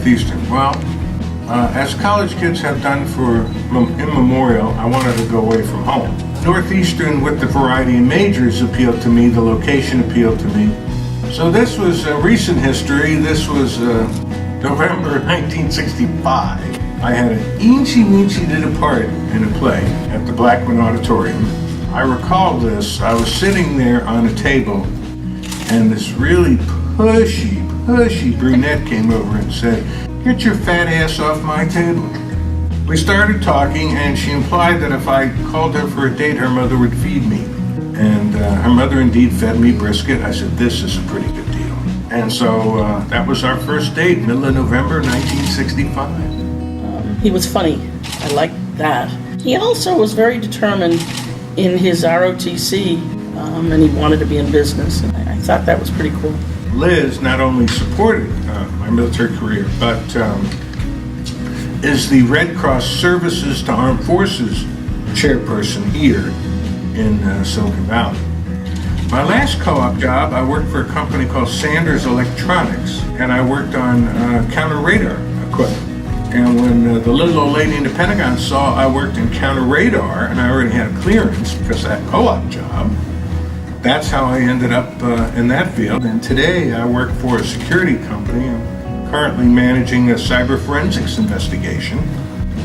Northeastern? Well, as college kids have done for immemorial, I wanted to go away from home. Northeastern, with the variety of majors, appealed to me. The location appealed to me. So this was a recent history. This was November 1965. I had an eensy-weensy little part in a play at the Blackman Auditorium. I recall this. I was sitting there on a table, and this really pushy brunette came over and said, "Get your fat ass off my table." We started talking, and she implied that if I called her for a date, her mother would feed me. And her mother indeed fed me brisket. I said, "This is a pretty good deal." And so that was our first date, middle of November 1965. He was funny. I liked that. He also was very determined in his ROTC, and he wanted to be in business. And I thought that was pretty cool. Liz not only supported my military career, but is the Red Cross Services to Armed Forces chairperson here in Silicon Valley. My last co-op job, I worked for a company called Sanders Electronics, and I worked on counter-radar equipment. And when the little old lady in the Pentagon saw I worked in counter-radar, and I already had clearance because of that co-op job, that's how I ended up in that field. And today I work for a security company. I'm currently managing a cyber forensics investigation,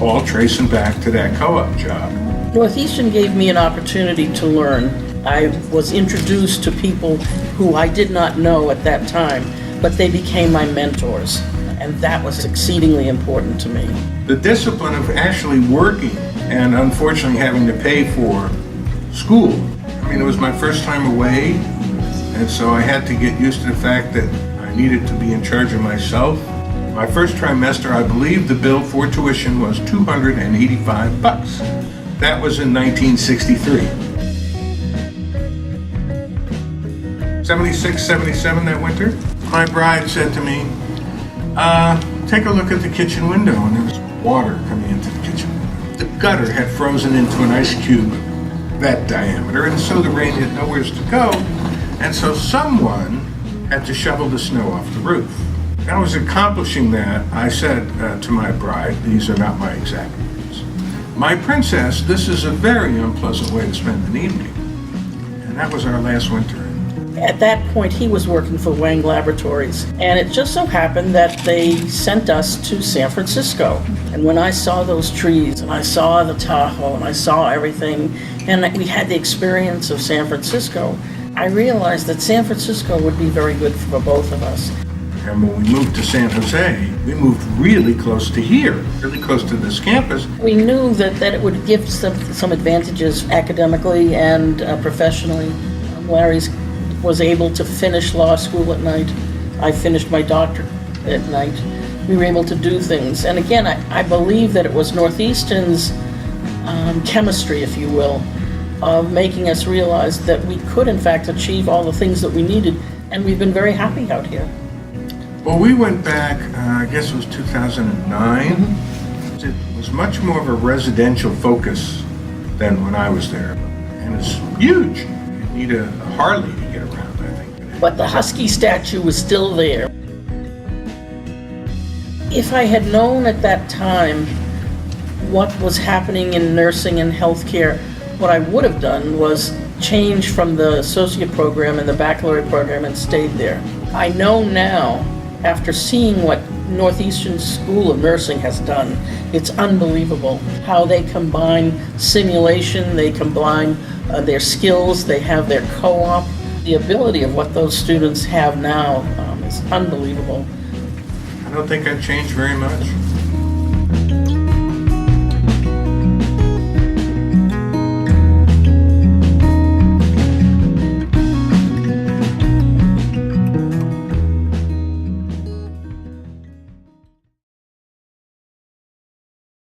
all tracing back to that co-op job. Northeastern gave me an opportunity to learn. I was introduced to people who I did not know at that time, but they became my mentors, and that was exceedingly important to me. The discipline of actually working and unfortunately having to pay for school. I mean, it was my first time away, and so I had to get used to the fact that I needed to be in charge of myself. My first trimester, I believe the bill for tuition was $285. That was in 1963. 76, 77 that winter. My bride said to me, take a look at the kitchen window, and there was water coming into the kitchen window. The gutter had frozen into an ice cube that diameter, and so the rain had nowhere to go, and so someone had to shovel the snow off the roof. I was accomplishing that. I said to my bride, these are not my exact words, "My princess, this is a very unpleasant way to spend an evening." And that was our last winter. At that point, he was working for Wang Laboratories, and it just so happened that they sent us to San Francisco. And when I saw those trees, and I saw the Tahoe, and I saw everything, and we had the experience of San Francisco, I realized that San Francisco would be very good for both of us. And when we moved to San Jose, we moved really close to here, really close to this campus. We knew that it would give some advantages academically and professionally. Larry was able to finish law school at night. I finished my doctorate at night. We were able to do things. And again, I believe that it was Northeastern's chemistry, if you will, of making us realize that we could, in fact, achieve all the things that we needed. And we've been very happy out here. Well, we went back, I guess it was 2009. Mm-hmm. It was much more of a residential focus than when I was there. And it's huge. You need a Harley to get around, I think. But the Husky statue was still there. If I had known at that time what was happening in nursing and healthcare, what I would have done was change from the associate program and the baccalaureate program and stayed there. I know now, after seeing what Northeastern School of Nursing has done, it's unbelievable how they combine simulation, they combine their skills, they have their co-op. The ability of what those students have now is unbelievable. I don't think I've changed very much.